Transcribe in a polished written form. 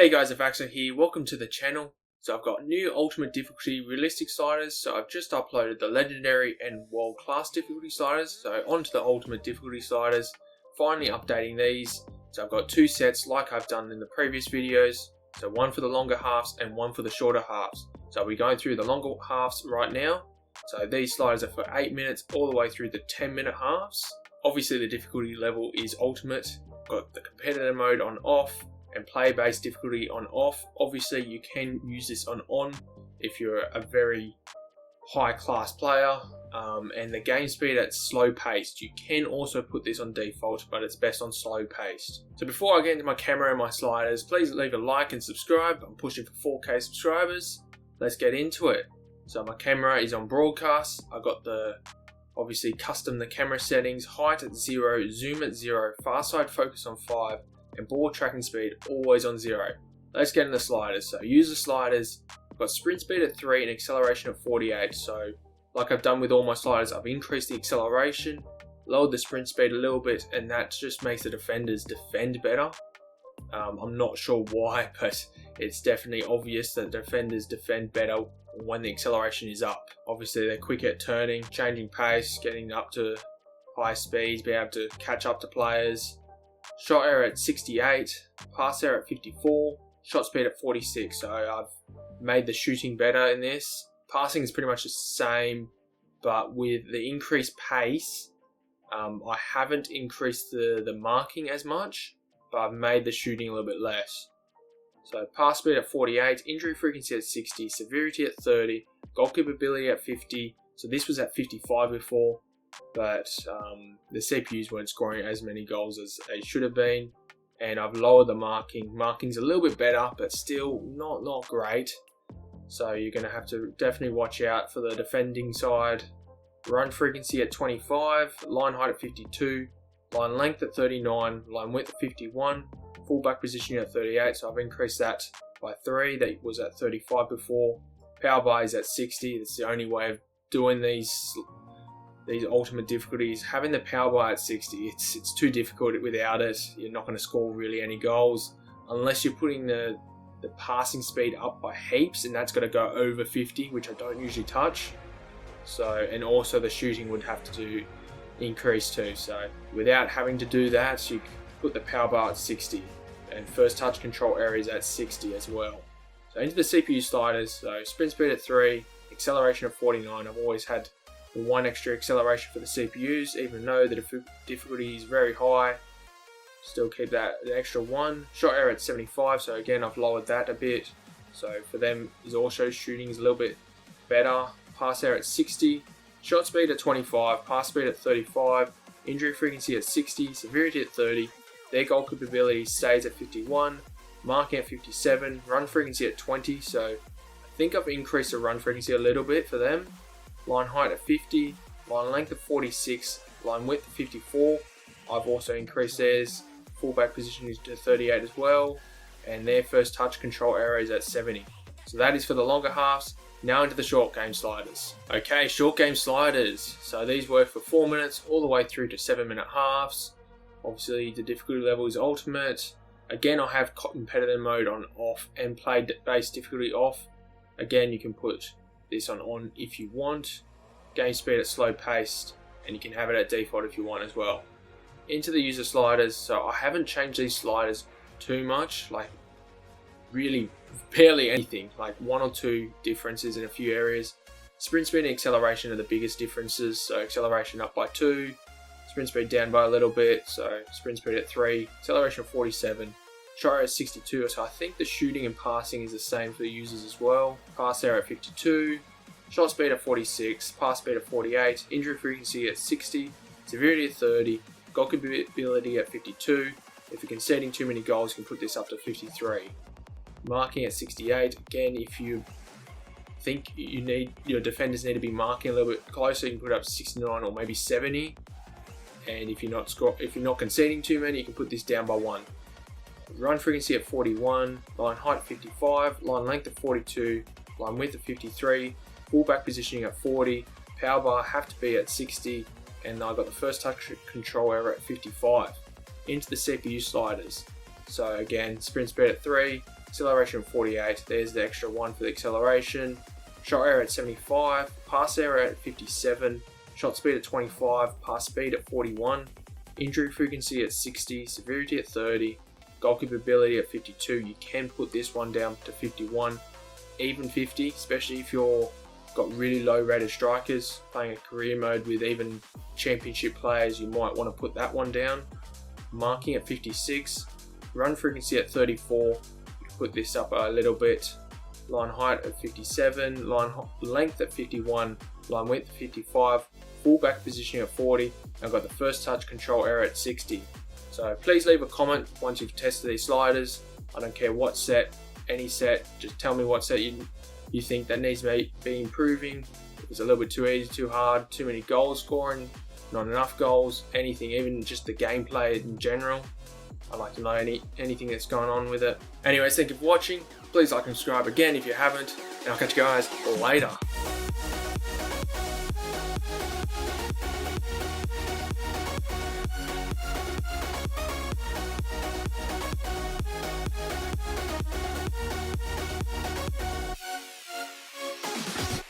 Hey guys, Avaxo here, welcome to the channel. So I've got new Ultimate Difficulty Realistic sliders, so I've just uploaded the Legendary and World Class Difficulty sliders, so onto the Ultimate Difficulty sliders, finally updating these. So I've got two sets like I've done in the previous videos, so one for the longer halves and one for the shorter halves. So I'll be going through the longer halves right now. So these sliders are for 8 minutes all the way through the 10-minute halves. Obviously the difficulty level is Ultimate, got the competitor mode on off, and play-based difficulty on off. Obviously you can use this on if you're a very high class player, and the game speed at slow paced. You can also put this on default, but it's best on slow paced. So before I get into my camera and my sliders, please leave a like and subscribe. I'm pushing for 4K subscribers. Let's get into it. So my camera is on broadcast. I got the obviously custom the camera settings, height at 0, zoom at 0, far side focus on 5, and ball tracking speed always on 0. Let's get into the sliders. So user sliders, I've got sprint speed at 3 and acceleration at 48. So like I've done with all my sliders, I've increased the acceleration, lowered the sprint speed a little bit, and that just makes the defenders defend better. I'm not sure why, but it's definitely obvious that defenders defend better when the acceleration is up. Obviously they're quick at turning, changing pace, getting up to high speeds, be able to catch up to players. Shot error at 68, pass error at 54, shot speed at 46. So I've made the shooting better in this. Passing is pretty much the same, but with the increased pace, I haven't increased the marking as much, but I've made the shooting a little bit less. So pass speed at 48, injury frequency at 60, severity at 30, goalkeeper ability at 50. So this was at 55 before, but the CPUs weren't scoring as many goals as they should have been, and I've lowered the marking. Marking's a little bit better, but still not great. So you're going to have to definitely watch out for the defending side. Run frequency at 25, line height at 52, line length at 39, line width at 51, fullback positioning at 38. So I've increased that by 3. That was at 35 before. Power bar is at 60. That's the only way of doing these ultimate difficulties. Having the power bar at 60, it's too difficult without it. You're not going to score really any goals unless you're putting the passing speed up by heaps, and that's got to go over 50, which I don't usually touch. So, and also the shooting would have to increase too. So without having to do that, you put the power bar at 60, and first touch control areas at 60 as well. So into the CPU sliders, so sprint speed at 3, acceleration at 49. I've always had the 1 extra acceleration for the CPUs, even though the difficulty is very high. Still keep that the extra 1. Shot error at 75, so again I've lowered that a bit. So for them is also shooting is a little bit better. Pass error at 60, shot speed at 25, pass speed at 35, injury frequency at 60, severity at 30. Their goalkeeper ability stays at 51, marking at 57, run frequency at 20. So I think I've increased the run frequency a little bit for them. Line height at 50, line length at 46, line width at 54. I've also increased theirs. Fullback position is to 38 as well, and their first touch control area is at 70. So that is for the longer halves. Now into the short game sliders. Okay, short game sliders. So these work for 4 minutes all the way through to 7-minute halves. Obviously the difficulty level is ultimate. Again, I have competitor mode on off and play-based difficulty off. Again, you can put this on if you want. Game speed at slow paced, and you can have it at default if you want as well. Into the user sliders, so I haven't changed these sliders too much, like really barely anything, like 1 or 2 differences in a few areas. Sprint speed and acceleration are the biggest differences, so acceleration up by 2, sprint speed down by a little bit, so sprint speed at 3, acceleration at 47, shot error at 62, so I think the shooting and passing is the same for the users as well. Pass error at 52, shot speed at 46, pass speed at 48, injury frequency at 60, severity at 30, goalkeeper ability at 52. If you're conceding too many goals, you can put this up to 53. Marking at 68. Again, if you think your defenders need to be marking a little bit closer, you can put it up to 69 or maybe 70. And if you're not conceding too many, you can put this down by 1. Run frequency at 41, line height at 55, line length at 42, line width at 53, fullback positioning at 40, power bar have to be at 60, and I've got the first touch control error at 55. Into the CPU sliders. So again, sprint speed at 3, acceleration 48, there's the extra 1 for the acceleration, shot error at 75, pass error at 57, shot speed at 25, pass speed at 41, injury frequency at 60, severity at 30, goalkeeper ability at 52. You can put this one down to 51, even 50, especially if you're got really low rated strikers playing a career mode with even championship players. You might want to put that one down. Marking at 56, run frequency at 34. You can put this up a little bit. Line height at 57, line length at 51, line width at 55, fullback positioning at 40. I've got the first touch control error at 60. So please leave a comment once you've tested these sliders. I don't care what set, any set, just tell me what set you think that needs to be improving. If it's a little bit too easy, too hard, too many goals scoring, not enough goals, anything, even just the gameplay in general. I'd like to know anything that's going on with it. Anyways, thank you for watching. Please like and subscribe again if you haven't, and I'll catch you guys later.